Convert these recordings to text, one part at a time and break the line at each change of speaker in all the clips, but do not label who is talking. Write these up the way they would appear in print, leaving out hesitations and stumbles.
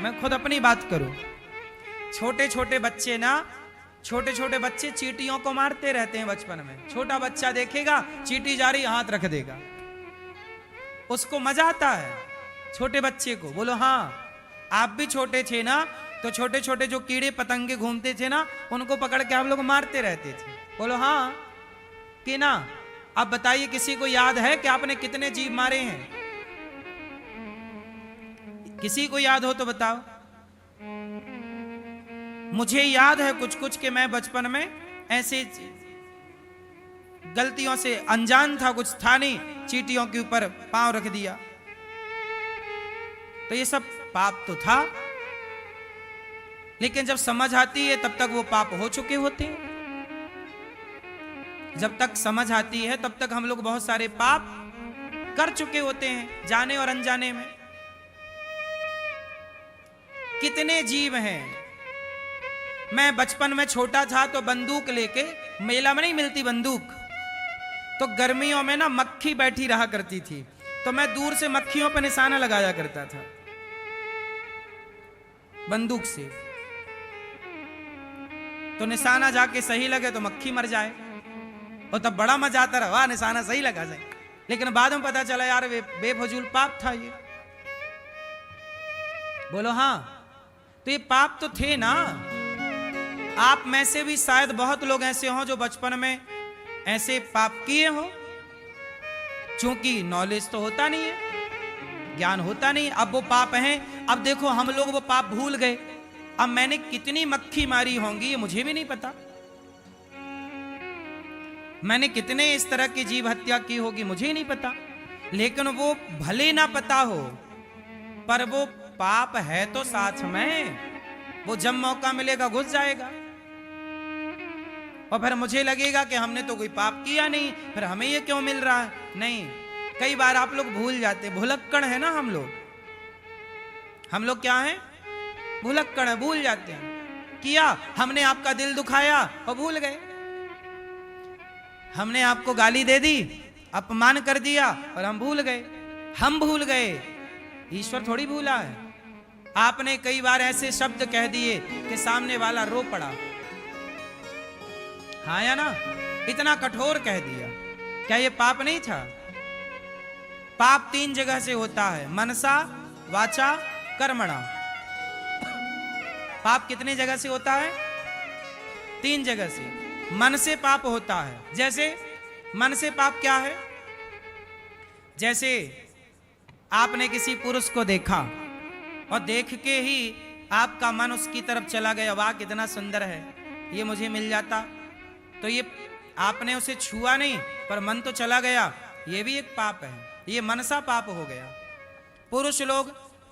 मैं खुद अपनी बात करूं, छोटे छोटे बच्चे ना, छोटे छोटे बच्चे चींटियों को मारते रहते हैं बचपन में। छोटा बच्चा देखेगा चींटी जा रही, हाथ रख देगा, उसको मजा आता है छोटे बच्चे को। बोलो हाँ, आप भी छोटे थे ना, तो छोटे छोटे जो कीड़े पतंगे घूमते थे ना, उनको पकड़ के आप लोग मारते रहते थे। बोलो हाँ कि ना। अब बताइए, किसी को याद है कि आपने कितने जीव मारे हैं? किसी को याद हो तो बताओ। मुझे याद है कुछ कुछ कि मैं बचपन में ऐसे गलतियों से अनजान था, कुछ था नहीं, चींटियों के ऊपर पांव रख दिया। तो ये सब पाप तो था, लेकिन जब समझ आती है तब तक वो पाप हो चुके होते हैं। जब तक समझ आती है तब तक हम लोग बहुत सारे पाप कर चुके होते हैं, जाने और अनजाने में। कितने जीव हैं। मैं बचपन में छोटा था तो बंदूक लेके, मेला में नहीं मिलती बंदूक, तो गर्मियों में ना मक्खी बैठी रहा करती थी, तो मैं दूर से मक्खियों पर निशाना लगाया करता था बंदूक से। तो निशाना जाके सही लगे तो मक्खी मर जाए, और तब बड़ा मजा आता रहा, वाह निशाना सही लगा जाए। लेकिन बाद में पता चला यार बेफजूल पाप था ये। बोलो हाँ, तो ये पाप तो थे ना। आप में से भी शायद बहुत लोग ऐसे हों जो बचपन में ऐसे पाप किए हो, क्योंकि नॉलेज तो होता नहीं है, ज्ञान होता नहीं। अब वो पाप हैं। अब देखो हम लोग वो पाप भूल गए। अब मैंने कितनी मक्खी मारी होंगी ये मुझे भी नहीं पता, मैंने कितने इस तरह की जीव हत्या की होगी मुझे ही नहीं पता। लेकिन वो भले ना पता हो, पर वो पाप है तो साथ में, वो जब मौका मिलेगा घुस जाएगा। और फिर मुझे लगेगा कि हमने तो कोई पाप किया नहीं, फिर हमें ये क्यों मिल रहा है। नहीं, कई बार आप लोग भूल जाते, भुलक्कड़ है ना हम लोग। हम लोग क्या हैं? भुलक्कड़ है, भूल जाते हैं। किया हमने, आपका दिल दुखाया और भूल गए। हमने आपको गाली दे दी, अपमान कर दिया और हम भूल गए। हम भूल गए, ईश्वर थोड़ी भूला है। आपने कई बार ऐसे शब्द कह दिए कि सामने वाला रो पड़ा, हाँ या ना? इतना कठोर कह दिया, क्या ये पाप नहीं था? पाप 3 जगह से होता है, मनसा, वाचा, कर्मणा। पाप कितने जगह से होता है? 3 जगह से। मन से पाप होता है। जैसे मन से पाप क्या है? जैसे आपने किसी पुरुष को देखा और देख के ही आपका मन उसकी तरफ चला गया, वाह कितना सुंदर है, ये मुझे मिल जाता। तो ये आपने उसे छुआ नहीं, पर मन तो चला गया, ये भी एक पाप है, ये मनसा पाप हो गया। पुरुष लोग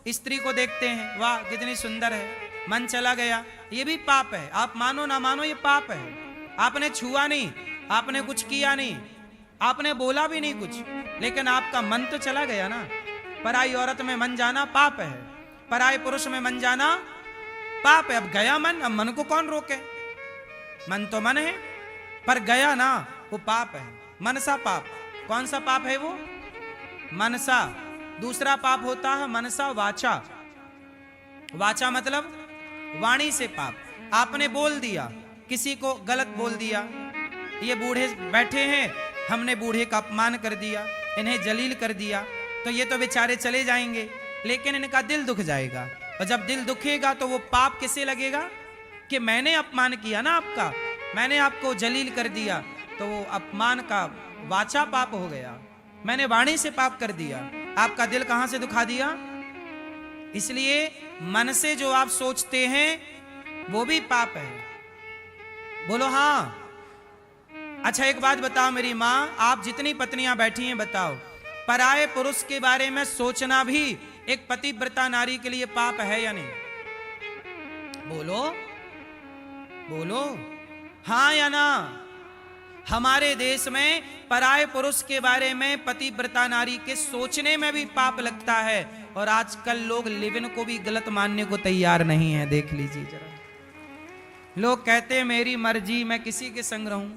स्त्री को देखते हैं, वाह कितनी सुंदर है, मन चला गया, ये भी पाप है। आप मानो ना मानो ये पाप है। आपने छुआ नहीं, आपने कुछ किया नहीं, आपने बोला भी नहीं कुछ, लेकिन आपका मन तो चला गया ना। पराई औरत में मन जाना पाप है, पराई पुरुष में मन जाना पाप है। अब गया मन, अब मन को कौन रोके? मन तो मन है, पर गया ना, वो पाप है। मनसा पाप। कौन सा पाप है वो? मनसा। दूसरा पाप होता है मनसा वाचा। वाचा मतलब वाणी से पाप। आपने बोल दिया, किसी को गलत बोल दिया, ये बूढ़े बैठे हैं, हमने बूढ़े का अपमान कर दिया, इन्हें जलील कर दिया, तो ये तो बेचारे चले जाएंगे, लेकिन इनका दिल दुख जाएगा। और जब दिल दुखेगा तो वो पाप किसे लगेगा? कि मैंने अपमान किया ना आपका, मैंने आपको जलील कर दिया, तो वो अपमान का वाचा पाप हो गया। मैंने वाणी से पाप कर दिया, आपका दिल कहां से दुखा दिया? इसलिए मन से जो आप सोचते हैं वो भी पाप है। बोलो हाँ। अच्छा एक बात बताओ मेरी माँ, आप जितनी पत्नियां बैठी हैं बताओ, पराये पुरुष के बारे में सोचना भी एक पतिव्रता नारी के लिए पाप है या नहीं? बोलो बोलो, हाँ या ना? हमारे देश में पराये पुरुष के बारे में पतिव्रता नारी के सोचने में भी पाप लगता है, और आजकल लोग लिव-इन को भी गलत मानने को तैयार नहीं है। देख लीजिए जरा, लोग कहते हैं मेरी मर्जी, मैं किसी के संग रहूं,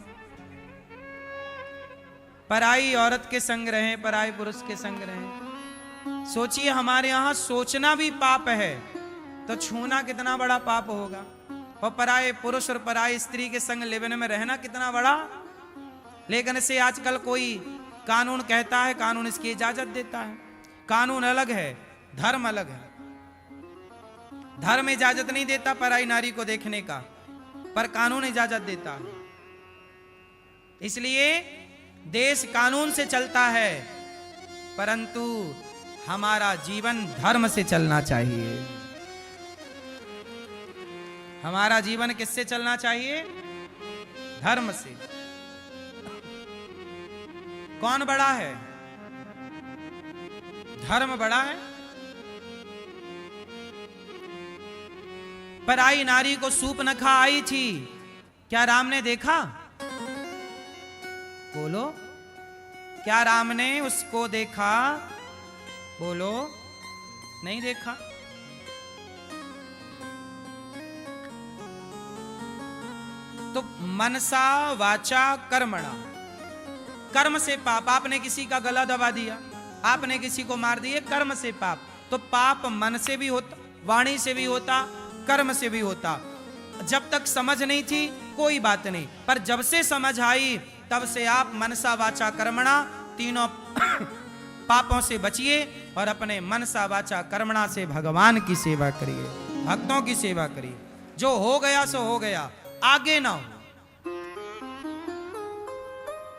पराई औरत के संग रहें, पराई पुरुष के संग रहें। सोचिए, हमारे यहां सोचना भी पाप है। तो छूना कितना बड़ा पाप होगा, और पराये पुरुष और पराई स्त्री के संग लिवन में रहना कितना बड़ा। लेकिन इसे आजकल कोई कानून कहता है, कानून इसकी इजाजत देता है। कानून अलग है, धर्म अलग है। धर्म इजाजत नहीं देता पराई नारी को देखने का, पर कानून इजाजत देता है। इसलिए देश कानून से चलता है, परंतु हमारा जीवन धर्म से चलना चाहिए। हमारा जीवन किससे चलना चाहिए? धर्म से। कौन बड़ा है? धर्म बड़ा है। पराई नारी को सूर्पनखा आई थी, क्या राम ने देखा? बोलो, क्या राम ने उसको देखा? बोलो, नहीं देखा। तो मनसा वाचा कर्मणा, कर्म से पाप। आपने किसी का गला दबा दिया, आपने किसी को मार दिया, कर्म से पाप। तो पाप मन से भी होता, वाणी से भी होता, कर्म से भी होता। जब तक समझ नहीं थी कोई बात नहीं, पर जब से समझ आई तब से आप मनसा वाचा कर्मणा तीनों पापों से बचिए और अपने मनसा वाचा कर्मणा से भगवान की सेवा करिए, भक्तों की सेवा करिए। जो हो गया सो हो गया, आगे ना हो।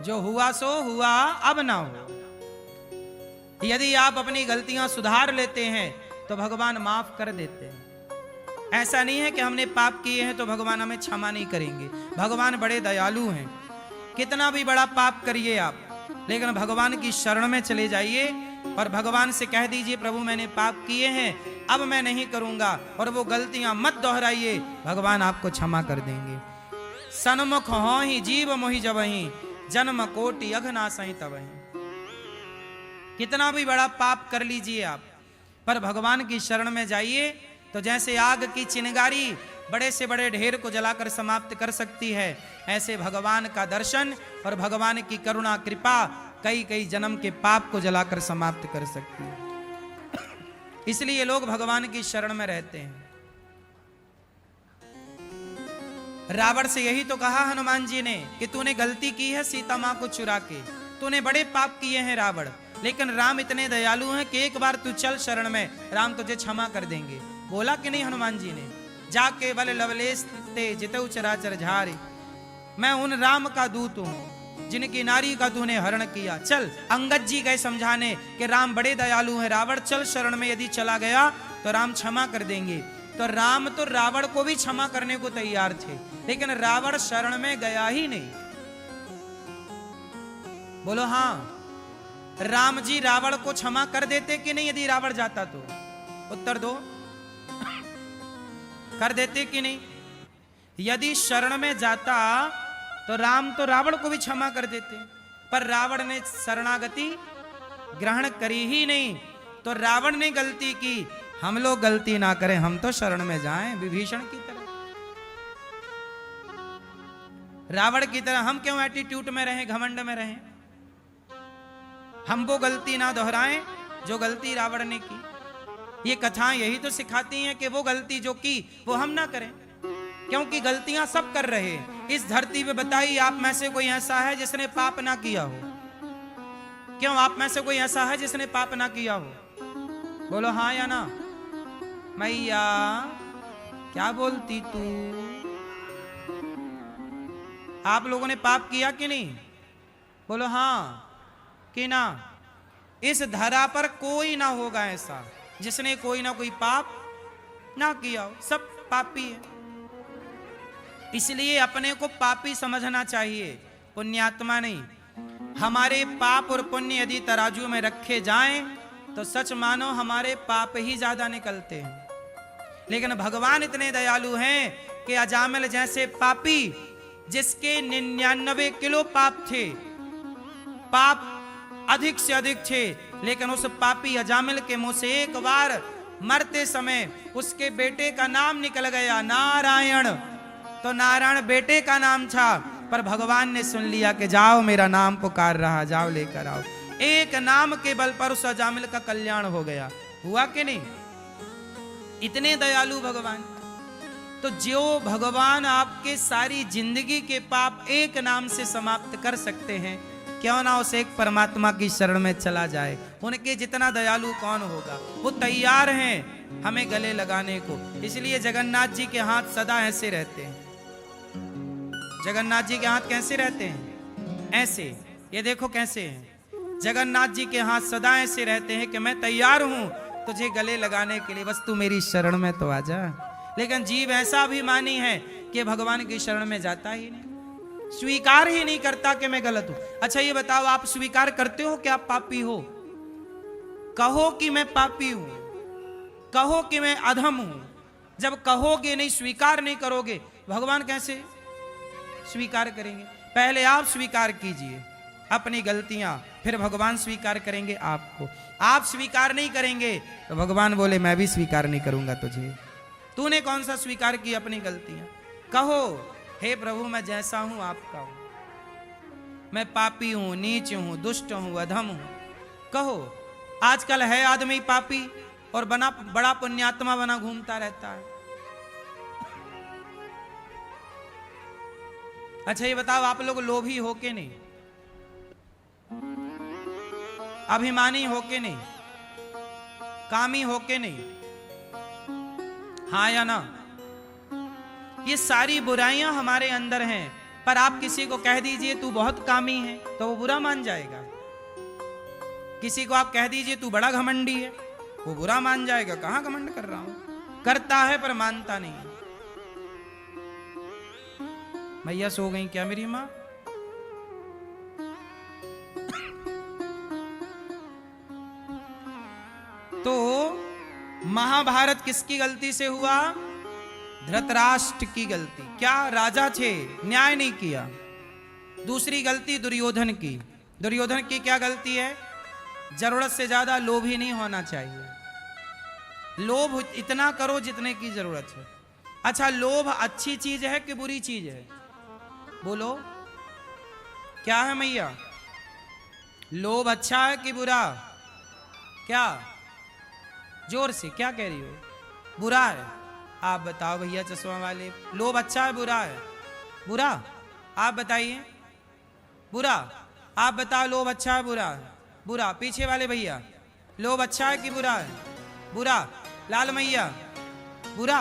जो हुआ सो हुआ, अब ना हो। यदि आप अपनी गलतियां सुधार लेते हैं तो भगवान माफ कर देते हैं। ऐसा नहीं है कि हमने पाप किए हैं तो भगवान हमें क्षमा नहीं करेंगे। भगवान बड़े दयालु हैं। कितना भी बड़ा पाप करिए आप, लेकिन भगवान की शरण में चले जाइए और भगवान से कह दीजिए, प्रभु मैंने पाप किए हैं, अब मैं नहीं करूंगा, और वो गलतियां मत दोहराइए, भगवान आपको क्षमा कर देंगे। सन्मुख हो ही जीव मोहि जबहि, जन्म कोटि अघनासहि तबहि। कितना भी बड़ा पाप कर लीजिए आप, पर भगवान की शरण में जाइए तो जैसे आग की चिंगारी बड़े से बड़े ढेर को जलाकर समाप्त कर सकती है, ऐसे भगवान का दर्शन और भगवान की करुणा कृपा कई कई जन्म के पाप को जलाकर समाप्त कर सकती है। इसलिए लोग भगवान की शरण में रहते हैं। रावण से यही तो कहा हनुमान जी ने कि तूने गलती की है सीता मां को चुरा के, तूने बड़े पाप किए हैं रावण, लेकिन राम इतने दयालु हैं कि एक बार तू चल शरण में, राम तुझे क्षमा कर देंगे। बोला कि नहीं हनुमान जी ने, जाके बल लवलेश ते जितऊ चराचर झारी, मैं उन राम का दूत हूं जिनकी नारी का तूने हरण किया। चल, अंगद जी गए समझाने कि राम बड़े दयालु हैं, रावण चल शरण में, यदि चला गया तो राम क्षमा कर देंगे। तो राम तो रावण को भी क्षमा करने को तैयार थे, लेकिन रावण शरण में गया ही नहीं। बोलो हाँ, राम जी रावण को क्षमा कर देते कि नहीं यदि रावण जाता तो? उत्तर दो, कर देते कि नहीं? यदि शरण में जाता तो राम तो रावण को भी क्षमा कर देते, पर रावण ने शरणागति ग्रहण करी ही नहीं। तो रावण ने गलती की, हम लोग गलती ना करें, हम तो शरण में जाएं विभीषण की तरह, रावण की तरह। हम क्यों एटीट्यूड में रहें, घमंड में रहें? हम वो गलती ना दोहराएं जो गलती रावण ने की। ये कथाएं यही तो सिखाती हैं कि वो गलती जो की वो हम ना करें, क्योंकि गलतियां सब कर रहे हैं इस धरती पे। बताइए, आप में से कोई ऐसा है जिसने पाप ना किया हो? क्यों, आप में से कोई ऐसा है जिसने पाप ना किया हो? बोलो हाँ या ना। मैया क्या बोलती तू? आप लोगों ने पाप किया कि नहीं? बोलो हाँ कि ना। इस धरा पर कोई ना होगा ऐसा जिसने कोई ना कोई पाप ना किया हो, सब पापी है। इसलिए अपने को पापी समझना चाहिए, पुण्यात्मा नहीं। हमारे पाप और पुण्य यदि तराजू में रखे जाएं तो सच मानो हमारे पाप ही ज्यादा निकलते हैं। लेकिन भगवान इतने दयालु हैं कि अजामिल जैसे पापी, जिसके 99 किलो पाप थे, पाप अधिक से अधिक थे, लेकिन उस पापी अजामिल के मुंह से एक बार मरते समय उसके बेटे का नाम निकल गया, नारायण। तो नारायण बेटे का नाम था, पर भगवान ने सुन लिया कि जाओ, मेरा नाम पुकार रहा, जाओ लेकर आओ। एक नाम के बल पर उस अजामिल का कल्याण हो गया। हुआ कि नहीं? इतने दयालु भगवान। तो जो भगवान आपके सारी जिंदगी के पाप एक नाम से समाप्त कर सकते हैं, क्यों ना उस एक परमात्मा की शरण में चला जाए। उनके जितना दयालु कौन होगा। वो तैयार हैं हमें गले लगाने को। इसलिए जगन्नाथ जी के हाथ सदा ऐसे रहते हैं। जगन्नाथ जी के हाथ कैसे रहते हैं? ऐसे। ये देखो कैसे हैं। जगन्नाथ जी के हाथ सदा ऐसे रहते हैं कि मैं तैयार हूं तुझे गले लगाने के लिए, बस तू मेरी शरण में तो आ जा। लेकिन जीव ऐसा अभिमानी है कि भगवान की शरण में जाता ही नहीं, स्वीकार ही नहीं करता कि मैं गलत हूं। अच्छा ये बताओ, आप स्वीकार करते हो कि आप पापी हो? कहो कि मैं पापी हूं, कहो कि मैं अधम हूं। जब कहोगे नहीं, स्वीकार नहीं करोगे, भगवान कैसे स्वीकार करेंगे? पहले आप स्वीकार कीजिए अपनी गलतियां, फिर भगवान स्वीकार करेंगे आपको। आप स्वीकार नहीं करेंगे तो भगवान बोले मैं भी स्वीकार नहीं करूंगा तुझे। तूने कौन सा स्वीकार की अपनी गलतियां? कहो हे प्रभु मैं जैसा हूं आपका हूं, मैं पापी हूं, नीच हूं, दुष्ट हूं, अधम हूं। कहो। आजकल है आदमी पापी और बना बड़ा पुण्यात्मा बना घूमता रहता है। अच्छा ये बताओ, आप लोग लोभी हो के नहीं, अभिमानी हो के नहीं, कामी हो के नहीं, हाँ या ना? ये सारी बुराइयां हमारे अंदर हैं। पर आप किसी को कह दीजिए तू बहुत कामी है तो वो बुरा मान जाएगा। किसी को आप कह दीजिए तू बड़ा घमंडी है, वो बुरा मान जाएगा। कहां घमंड कर रहा हूं, करता है पर मानता नहीं। मैया सो गई क्या मेरी मां? तो महाभारत किसकी गलती से हुआ? धृतराष्ट्र की गलती। क्या राजा थे, न्याय नहीं किया। दूसरी गलती दुर्योधन की। दुर्योधन की क्या गलती है? जरूरत से ज्यादा लोभी नहीं होना चाहिए। लोभ इतना करो जितने की जरूरत है। अच्छा लोभ अच्छी चीज है कि बुरी चीज है? बोलो क्या है मैया? लोभ अच्छा है कि बुरा? क्या जोर से क्या कह रही हो? बुरा है। आप बताओ भैया चश्मा वाले, लोभ अच्छा है बुरा है? बुरा। आप बताइए। बुरा। आप बताओ लोभ अच्छा है बुरा है? बुरा। पीछे वाले भैया, लोभ अच्छा है कि बुरा है? बुरा। लाल मैया बुरा।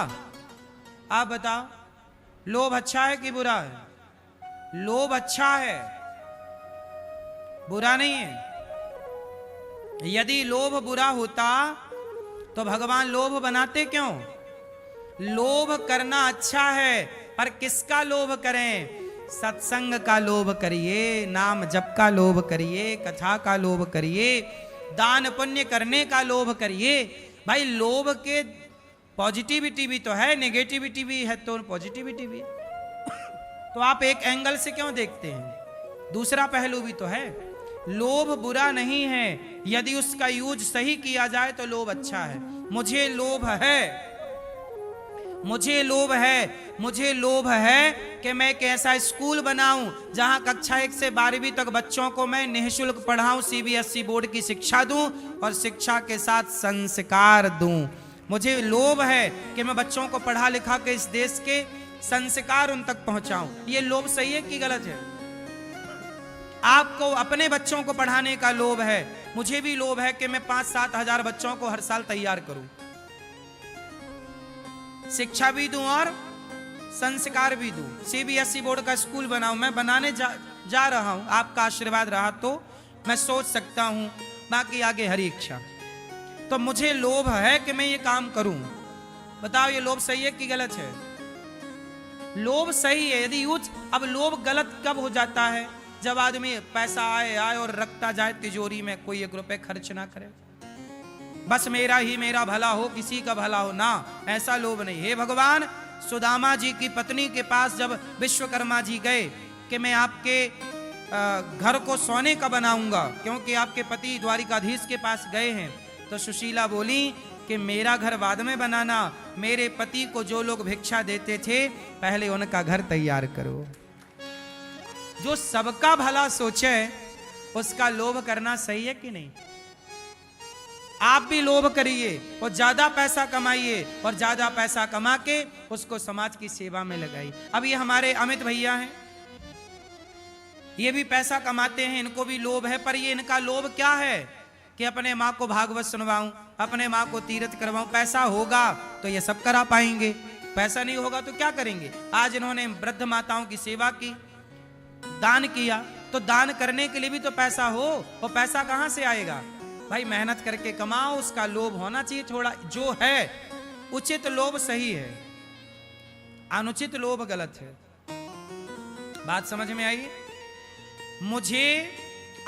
आप बताओ लोभ अच्छा है कि बुरा है? लोभ अच्छा है, बुरा नहीं है। यदि लोभ बुरा होता तो भगवान लोभ बनाते क्यों? लोभ करना अच्छा है, पर किसका लोभ करें? सत्संग का लोभ करिए, नाम जप का लोभ करिए, कथा का लोभ करिए, दान पुण्य करने का लोभ करिए। भाई लोभ के पॉजिटिविटी भी तो है, नेगेटिविटी भी है, तो पॉजिटिविटी भी है। तो आप एक एंगल से क्यों देखते हैं? दूसरा पहलू भी तो है। लोभ बुरा नहीं है, यदि उसका यूज सही किया जाए तो लोभ अच्छा है। मुझे लोभ है, मुझे लोभ है, मुझे लोभ है कि मैं एक ऐसा स्कूल बनाऊं जहां कक्षा 1 से 12वीं तक बच्चों को मैं निःशुल्क पढ़ाऊं, सीबीएसई बोर्ड की शिक्षा दूं और शिक्षा के साथ संस्कार दूं। मुझे लोभ है कि मैं बच्चों को पढ़ा लिखा के इस देश के संस्कार उन तक पहुंचाऊं। ये लोभ सही है कि गलत है? आपको अपने बच्चों को पढ़ाने का लोभ है, मुझे भी लोभ है कि मैं 5-7 हजार बच्चों को हर साल तैयार करूं, शिक्षा भी दूं और संस्कार भी दूं, सीबीएसई बोर्ड का स्कूल बनाऊं। मैं बनाने जा रहा हूं, आपका आशीर्वाद रहा तो मैं सोच सकता हूं, बाकी आगे हरी इच्छा। तो मुझे लोभ है कि मैं ये काम करूं। बताओ ये लोभ सही है कि गलत है? लोभ सही है यदि यूज। अब लोभ गलत कब हो जाता है? जब आदमी पैसा आए और रखता जाए तिजोरी में, कोई 1 रुपए खर्च ना करे, बस मेरा ही मेरा भला हो, किसी का भला हो ना, ऐसा लोभ नहीं। हे भगवान, सुदामा जी की पत्नी के पास जब विश्वकर्मा जी गए कि मैं आपके घर को सोने का बनाऊंगा, क्योंकि आपके पति द्वारिकाधीश के पास गए हैं, तो सुशीला बोली कि मेरा घर बाद में बनाना, मेरे पति को जो लोग भिक्षा देते थे पहले उनका घर तैयार करो। जो सबका भला सोचे उसका लोभ करना सही है कि नहीं? आप भी लोभ करिए और ज्यादा पैसा कमाइए और ज्यादा पैसा कमा के उसको समाज की सेवा में लगाइए। अब ये हमारे अमित भैया हैं, ये भी पैसा कमाते हैं, इनको भी लोभ है, पर ये इनका लोभ क्या है कि अपने माँ को भागवत सुनवाऊं, अपने माँ को तीर्थ करवाऊं। पैसा होगा तो ये सब करा पाएंगे, पैसा नहीं होगा तो क्या करेंगे। आज इन्होंने वृद्ध माताओं की सेवा की, दान किया, तो दान करने के लिए भी तो पैसा हो, और पैसा कहां से आएगा भाई? मेहनत करके कमाओ, उसका लोभ होना चाहिए थोड़ा। जो है उचित लोभ सही है, अनुचित लोभ गलत है। बात समझ में आई? मुझे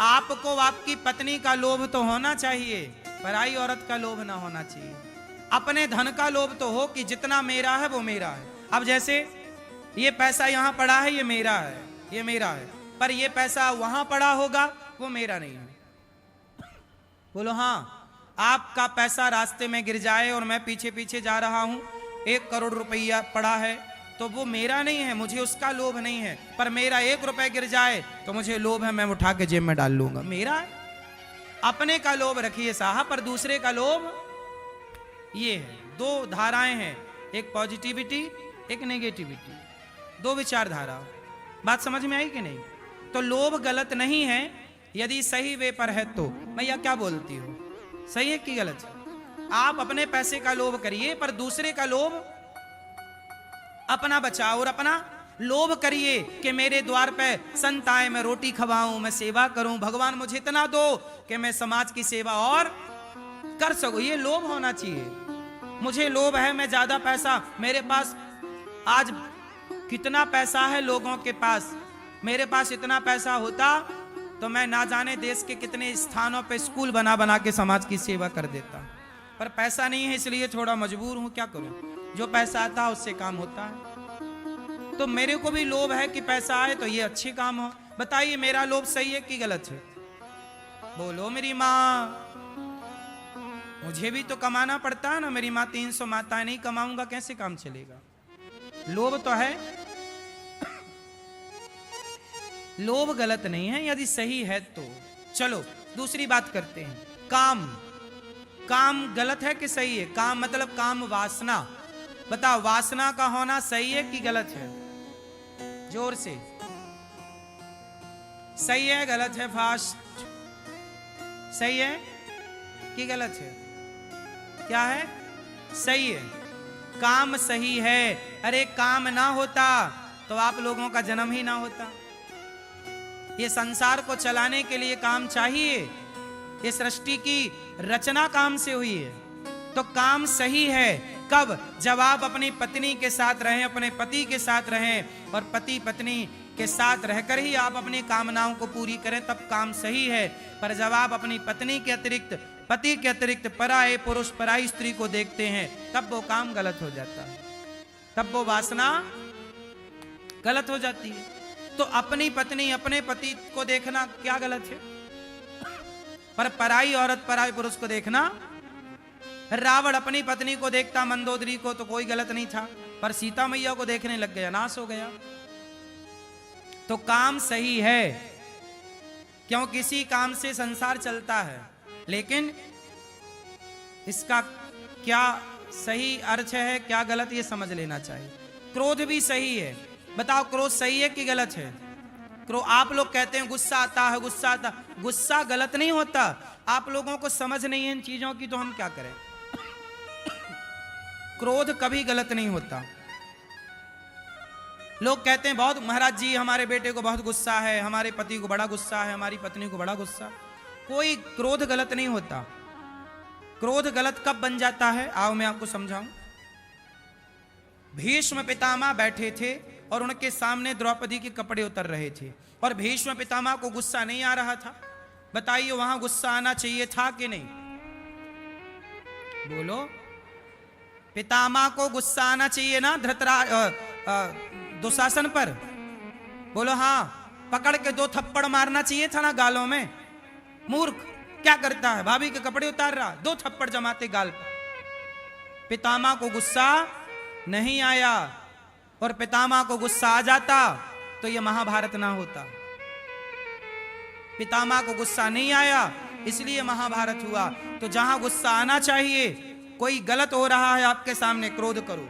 आपको आपकी पत्नी का लोभ तो होना चाहिए, पराई औरत का लोभ ना होना चाहिए। अपने धन का लोभ तो हो कि जितना मेरा है वो मेरा है। अब जैसे ये पैसा यहां पड़ा है, ये मेरा है, ये मेरा है, पर ये पैसा वहां पड़ा होगा, वो मेरा नहीं है। बोलो हाँ। आपका पैसा रास्ते में गिर जाए और मैं पीछे पीछे जा रहा हूं, 1 करोड़ रुपया पड़ा है, तो वो मेरा नहीं है, मुझे उसका लोभ नहीं है। पर मेरा 1 रुपया गिर जाए तो मुझे लोभ है, मैं उठा के जेब में डाल लूंगा, मेरा है। अपने का लोभ रखिए साहब, पर दूसरे का लोभ ये है। 2 धाराएं हैं, एक पॉजिटिविटी, एक नेगेटिविटी, 2 विचारधारा। बात समझ में आई कि नहीं? तो लोभ गलत नहीं है यदि सही वे पर है तो। भैया क्या बोलती हो, सही है कि गलत है? आप अपने पैसे का लोभ करिए, पर दूसरे का लोभ अपना बचाओ, और अपना लोभ करिए कि मेरे द्वार पे संत आए, मैं रोटी खवाऊं, मैं सेवा करूं, भगवान मुझे इतना दो कि मैं समाज की सेवा और कर सकूं। ये लोभ होना चाहिए। मुझे लोभ है, मैं ज्यादा पैसा, मेरे पास आज कितना पैसा है लोगों के पास, मेरे पास इतना पैसा होता तो मैं ना जाने देश के कितने स्थानों पे स्कूल बना बना के समाज की सेवा कर देता। पर पैसा नहीं है, इसलिए थोड़ा मजबूर हूं, क्या करूं। जो पैसा आता है उससे काम होता है। तो मेरे को भी लोभ है कि पैसा आए तो ये अच्छे काम हो। बताइए मेरा लोभ सही है कि गलत है? बोलो मेरी माँ, मुझे भी तो कमाना पड़ता है ना। मेरी माँ 300 माताएं, नहीं कमाऊंगा कैसे काम चलेगा? लोभ तो है। लोभ गलत नहीं है यदि सही है तो। चलो दूसरी बात करते हैं। काम, काम गलत है कि सही है? काम मतलब काम वासना। बताओ वासना का होना सही है कि गलत है? जोर से। सही है गलत है? फास्ट। सही है कि गलत है? क्या है? सही है। काम सही है। अरे काम ना होता तो आप लोगों का जन्म ही ना होता। ये संसार को चलाने के लिए काम चाहिए। ये सृष्टि की रचना काम से हुई है। तो काम सही है कब? जब आप अपनी पत्नी के साथ रहें, अपने पति के साथ रहें, और पति पत्नी के साथ रहकर ही आप अपनी कामनाओं को पूरी करें, तब काम सही है। पर जब आप अपनी पत्नी के अतिरिक्त, पति के अतिरिक्त पराये पुरुष, पराई स्त्री को देखते हैं, तब वो काम गलत हो जाता है, तब वो वासना गलत हो जाती है। तो अपनी पत्नी, अपने पति को देखना क्या गलत है? पर पराई औरत, पराई पुरुष को देखना। रावण अपनी पत्नी को देखता, मंदोदरी को, तो कोई गलत नहीं था, पर सीता मैया को देखने लग गया, नाश हो गया। तो काम सही है, क्यों? किसी काम से संसार चलता है, लेकिन इसका क्या सही अर्थ है, क्या गलत, ये समझ लेना चाहिए। क्रोध भी सही है। बताओ क्रोध सही है कि गलत है? आप लोग कहते हैं गुस्सा आता है, गुस्सा आता। गुस्सा गलत नहीं होता। आप लोगों को समझ नहीं है इन चीजों की, तो हम क्या करें। क्रोध कभी गलत नहीं होता। लोग कहते हैं बहुत महाराज जी हमारे बेटे को बहुत गुस्सा है, हमारे पति को बड़ा गुस्सा है, हमारी पत्नी को बड़ा गुस्सा। कोई क्रोध गलत नहीं होता। क्रोध गलत कब बन जाता है, आओ मैं आपको समझाऊं। भीष्म पितामह बैठे थे और उनके सामने द्रौपदी के कपड़े उतर रहे थे, और भीष्म पितामह को गुस्सा नहीं आ रहा था। बताइए वहां गुस्सा आना चाहिए था कि नहीं? बोलो। पितामह को गुस्सा आना चाहिए ना दुशासन पर? बोलो हाँ। पकड़ के 2 थप्पड़ मारना चाहिए था ना गालों में। मूर्ख क्या करता है, भाभी के कपड़े उतार रहा, 2 थप्पड़ जमाते गाल पर। पितामह को गुस्सा नहीं आया, और पितामह को गुस्सा आ जाता तो यह महाभारत ना होता। पितामह को गुस्सा नहीं आया इसलिए महाभारत हुआ। तो जहां गुस्सा आना चाहिए, कोई गलत हो रहा है आपके सामने, क्रोध करो।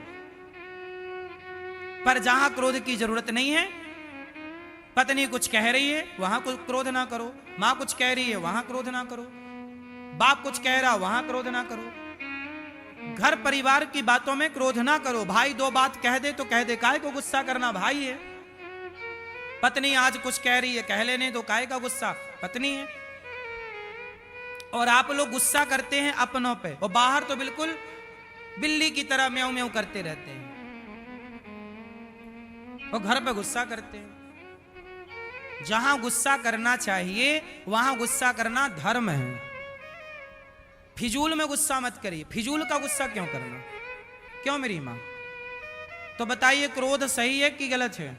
पर जहां क्रोध की जरूरत नहीं है, पत्नी कुछ कह रही है वहां कुछ क्रोध ना करो, मां कुछ कह रही है वहां क्रोध ना करो, बाप कुछ कह रहा वहां क्रोध ना करो, घर परिवार की बातों में क्रोध ना करो। भाई दो बात कह दे तो कह दे, काहे को गुस्सा करना, भाई है। पत्नी आज कुछ कह रही है, कह लेने तो, काहे का गुस्सा, पत्नी है। और आप लोग गुस्सा करते हैं अपनों पे, और बाहर तो बिल्कुल बिल्ली की तरह म्याऊं म्याऊं करते रहते हैं, और घर पे गुस्सा करते हैं। जहां गुस्सा करना चाहिए वहां गुस्सा करना धर्म है। फिजूल में गुस्सा मत करिए। फिजूल का गुस्सा क्यों करना, क्यों मेरी मां? तो बताइए, क्रोध सही है कि गलत है?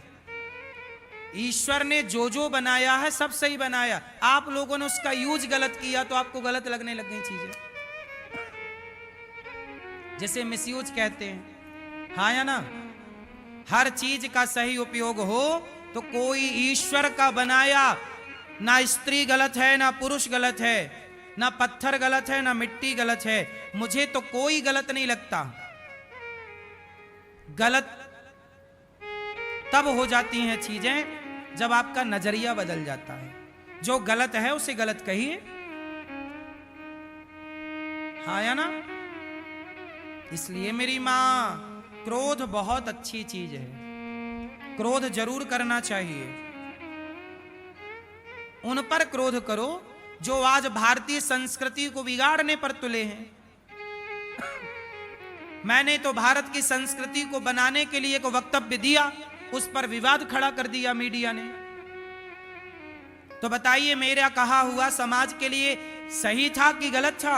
ईश्वर ने जो जो बनाया है सब सही बनाया, आप लोगों ने उसका यूज गलत किया तो आपको गलत लगने लग गई चीजें। जैसे मिसयूज कहते हैं, हाँ या ना? हर चीज का सही उपयोग हो तो कोई ईश्वर का बनाया, ना स्त्री गलत है ना पुरुष गलत है, ना पत्थर गलत है ना मिट्टी गलत है। मुझे तो कोई गलत नहीं लगता। गलत तब हो जाती हैं चीजें जब आपका नजरिया बदल जाता है। जो गलत है उसे गलत कहिए, हाँ या ना? इसलिए मेरी मां, क्रोध बहुत अच्छी चीज है, क्रोध जरूर करना चाहिए। उन पर क्रोध करो जो आज भारतीय संस्कृति को बिगाड़ने पर तुले हैं। मैंने तो भारत की संस्कृति को बनाने के लिए एक वक्तव्य दिया, उस पर विवाद खड़ा कर दिया मीडिया ने। तो बताइए, मेरा कहा हुआ समाज के लिए सही था कि गलत था?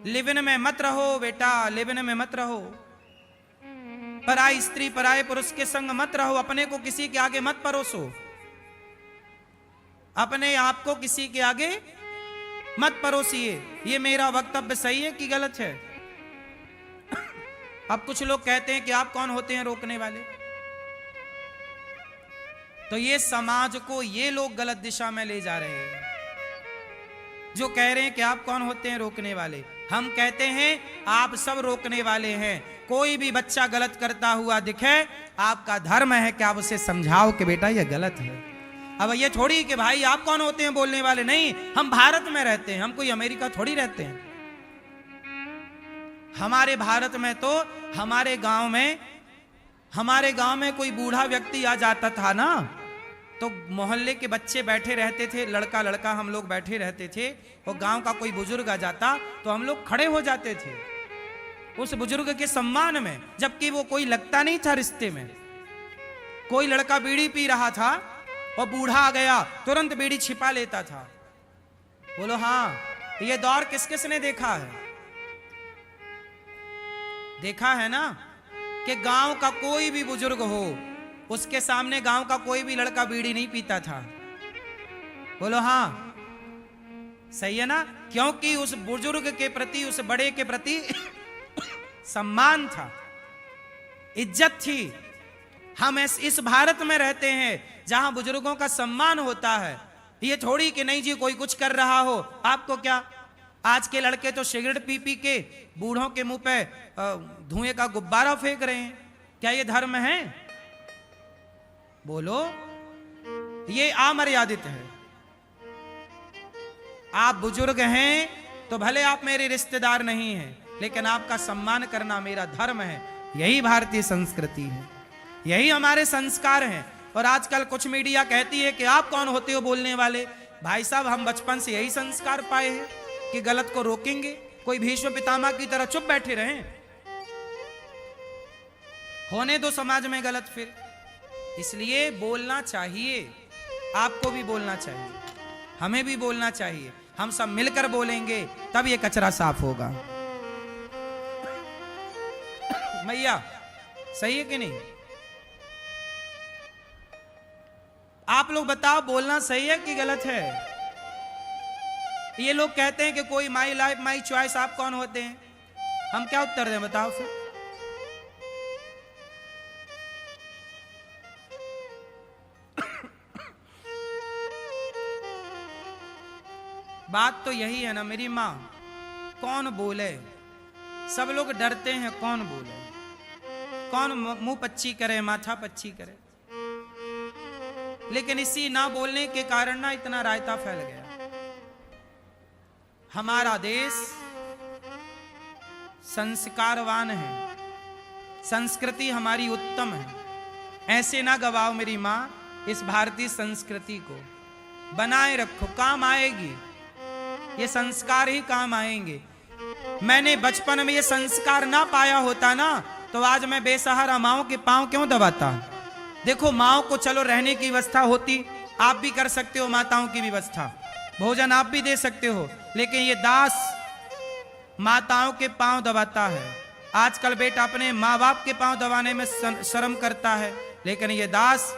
लिविन में मत रहो बेटा, लिविन में मत रहो। पराई स्त्री पराये पुरुष के संग मत रहो, अपने को किसी के आगे मत परोसो, अपने आप को किसी के आगे मत परोसिए। ये मेरा वक्तव्य सही है कि गलत है? अब कुछ लोग कहते हैं कि आप कौन होते हैं रोकने वाले? तो ये समाज को ये लोग गलत दिशा में ले जा रहे हैं जो कह रहे हैं कि आप कौन होते हैं रोकने वाले। हम कहते हैं आप सब रोकने वाले हैं। कोई भी बच्चा गलत करता हुआ दिखे, आपका धर्म है कि आप उसे समझाओ कि बेटा ये गलत है। अब ये थोड़ी कि भाई आप कौन होते हैं बोलने वाले, नहीं, हम भारत में रहते हैं, हम कोई अमेरिका थोड़ी रहते हैं। हमारे भारत में तो हमारे गांव में कोई बूढ़ा व्यक्ति आ जाता था ना, तो मोहल्ले के बच्चे बैठे रहते थे, लड़का लड़का हम लोग बैठे रहते थे, और गांव का कोई बुजुर्ग आ जाता तो हम लोग खड़े हो जाते थे उस बुजुर्ग के सम्मान में, जबकि वो कोई लगता नहीं था रिश्ते में। कोई लड़का बीड़ी पी रहा था और बूढ़ा आ गया, तुरंत बीड़ी छिपा लेता था। बोलो हाँ, ये दौर किस किस ने देखा है? देखा है ना कि गांव का कोई भी बुजुर्ग हो, उसके सामने गांव का कोई भी लड़का बीड़ी नहीं पीता था। बोलो हाँ, सही है ना? क्योंकि उस बुजुर्ग के प्रति, उस बड़े के प्रति सम्मान था, इज्जत थी। हम इस भारत में रहते हैं जहां बुजुर्गों का सम्मान होता है। ये थोड़ी कि नहीं जी कोई कुछ कर रहा हो आपको क्या। आज के लड़के तो सिगरेट पी पी के बूढ़ों के मुंह पे धुएं का गुब्बारा फेंक रहे हैं। क्या ये धर्म है? बोलो, ये अमर्यादित है। आप बुजुर्ग हैं तो भले आप मेरे रिश्तेदार नहीं हैं, लेकिन आपका सम्मान करना मेरा धर्म है। यही भारतीय संस्कृति है, यही हमारे संस्कार हैं। और आजकल कुछ मीडिया कहती है कि आप कौन होते हो बोलने वाले। भाई साहब, हम बचपन से यही संस्कार पाए हैं कि गलत को रोकेंगे। कोई भीष्म पितामह की तरह चुप बैठे रहें? होने दो समाज में गलत फिर। इसलिए बोलना चाहिए, आपको भी बोलना चाहिए, हमें भी बोलना चाहिए। हम सब मिलकर बोलेंगे तब ये कचरा साफ होगा। मैया, सही है कि नहीं? आप लोग बताओ, बोलना सही है कि गलत है? ये लोग कहते हैं कि कोई माई लाइफ माई चॉइस, आप कौन होते हैं? हम क्या उत्तर दें बताओ फिर? बात तो यही है ना मेरी माँ, कौन बोले, सब लोग डरते हैं, कौन बोले, कौन मुंह पच्ची करे, माथा पच्ची करे। लेकिन इसी ना बोलने के कारण ना इतना रायता फैल गया। हमारा देश संस्कारवान है, संस्कृति हमारी उत्तम है। ऐसे ना गवाओ मेरी माँ, इस भारतीय संस्कृति को बनाए रखो, काम आएगी, ये संस्कार ही काम आएंगे। मैंने बचपन में ये संस्कार ना पाया होता ना, तो आज मैं बेसहारा माओ के पांव क्यों दबाता। देखो माओ को चलो रहने की व्यवस्था होती, आप भी कर सकते हो माताओं की व्यवस्था, भोजन आप भी दे सकते हो, लेकिन ये दास माताओं के पांव दबाता है। आजकल बेटा अपने माँ बाप के पांव दबाने में शर्म करता है, लेकिन ये दास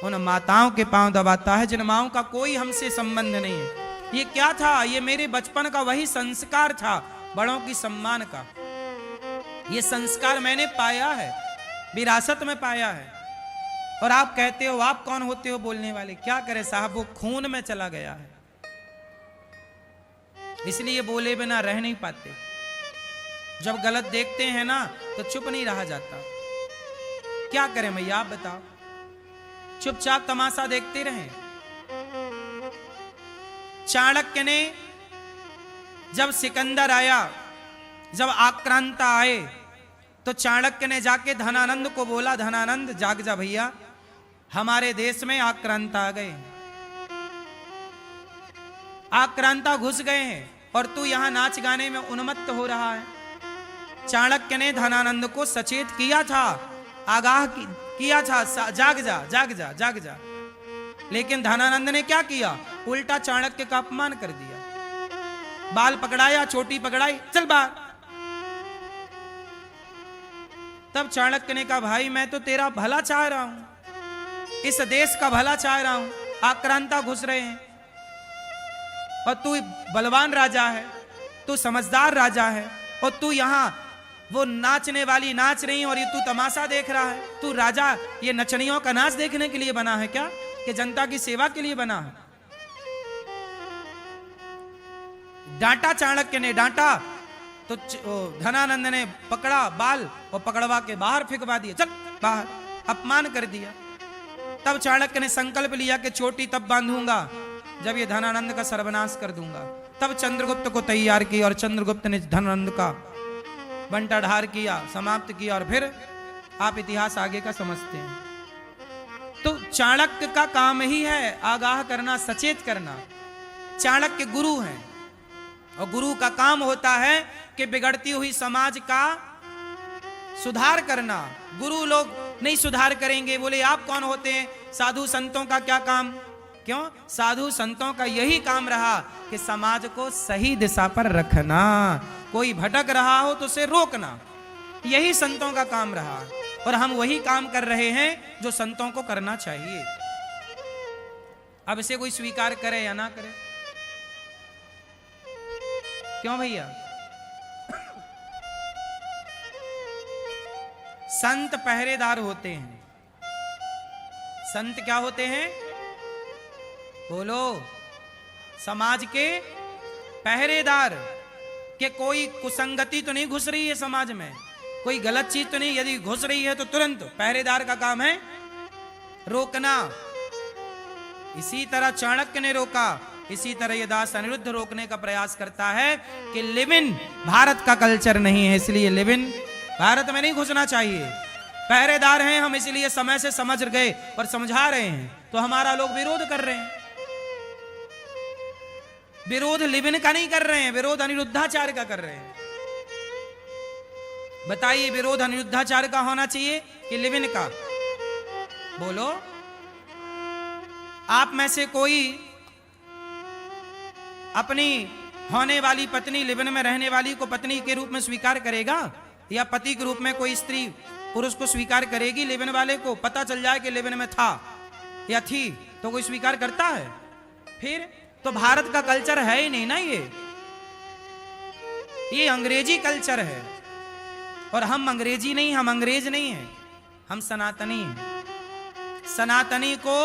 उन माताओं के पांव दबाता है जिन माओं का कोई हमसे संबंध नहीं है। ये क्या था, ये मेरे बचपन का वही संस्कार था, बड़ों की सम्मान का। ये संस्कार मैंने पाया है, विरासत में पाया है। और आप कहते हो आप कौन होते हो बोलने वाले, क्या करे साहब, वो खून में चला गया है, इसलिए बोले बिना रह नहीं पाते। जब गलत देखते हैं ना तो चुप नहीं रहा जाता। क्या करें भैया आप बताओ, चुपचाप तमाशा देखते रहें। चाणक्य ने जब सिकंदर आया, जब आक्रांता आए, तो चाणक्य ने जाके धनानंद को बोला, धनानंद जाग जा भैया, हमारे देश में आक्रांता आ गए, आक्रांता घुस गए हैं और तू यहां नाच गाने में उन्मत्त हो रहा है। चाणक्य ने धनानंद को सचेत किया था, आगाह किया था, जाग जा जाग जा जाग जा। लेकिन धनानंद ने क्या किया, उल्टा चाणक्य का अपमान कर दिया, बाल पकड़ाया, चोटी पकड़ाई, चल बाहर। तब चाणक्य ने कहा, भाई मैं तो तेरा भला चाह रहा हूं, इस देश का भला चाह रहा हूं, आक्रांता घुस रहे हैं और तू बलवान राजा है, तू समझदार राजा है, और तू यहां वो नाचने वाली नाच रही और ये तू तमाशा देख रहा है। तू राजा ये नचनियों का नाच देखने के लिए बना है क्या, कि जनता की सेवा के लिए बना है? डांटा, चाणक्य ने डांटा तो धनानंद ने पकड़ा बाल और पकड़वा के बाहर फेंकवा दिया, चल बाहर, अपमान कर दिया। तब चाणक्य ने संकल्प लिया कि चोटी तब बांधूंगा जब ये धनानंद का सर्वनाश कर दूंगा। तब चंद्रगुप्त को तैयार किया और चंद्रगुप्त ने धनानंद का बंटाढार किया, समाप्त किया, और फिर आप इतिहास आगे का समझते हैं। तो चाणक्य का काम ही है आगाह करना, सचेत करना। चाणक्य गुरु हैं और गुरु का काम होता है कि बिगड़ती हुई समाज का सुधार करना। गुरु लोग नहीं सुधार करेंगे, बोले आप कौन होते हैं? साधु संतों का क्या काम? क्यों? साधु संतों का यही काम रहा कि समाज को सही दिशा पर रखना, कोई भटक रहा हो तो उसे रोकना, यही संतों का काम रहा। और हम वही काम कर रहे हैं जो संतों को करना चाहिए। अब इसे कोई स्वीकार करे या ना करे, क्यों भैया? संत पहरेदार होते हैं। संत क्या होते हैं? बोलो, समाज के पहरेदार, कि कोई कुसंगति तो नहीं घुस रही है समाज में, कोई गलत चीज तो नहीं, यदि घुस रही है तो तुरंत पहरेदार का काम है रोकना। इसी तरह चाणक्य ने रोका, इसी तरह ये दास अनिरुद्ध रोकने का प्रयास करता है कि लिव इन भारत का कल्चर नहीं है, इसलिए लिव इन भारत में नहीं घुसना चाहिए। पहरेदार हैं हम, इसलिए समय से समझ गए और समझा रहे हैं, तो हमारा लोग विरोध कर रहे हैं। विरोध लिविन का नहीं कर रहे हैं, विरोध अनिरुद्धाचार्य का कर रहे हैं। बताइए, विरोध अनिरुद्धाचार्य का होना चाहिए कि लिविन का? बोलो, आप में से कोई अपनी होने वाली पत्नी, लिविन में रहने वाली को पत्नी के रूप में स्वीकार करेगा? या पति के रूप में कोई स्त्री पुरुष को स्वीकार करेगी? लिविन वाले को पता चल जाए कि लिविन में था या थी तो कोई स्वीकार करता है? फिर तो भारत का कल्चर है ही नहीं ना, ये अंग्रेजी कल्चर है। और हम अंग्रेजी नहीं, हम अंग्रेज नहीं हैं, हम सनातनी हैं। सनातनी को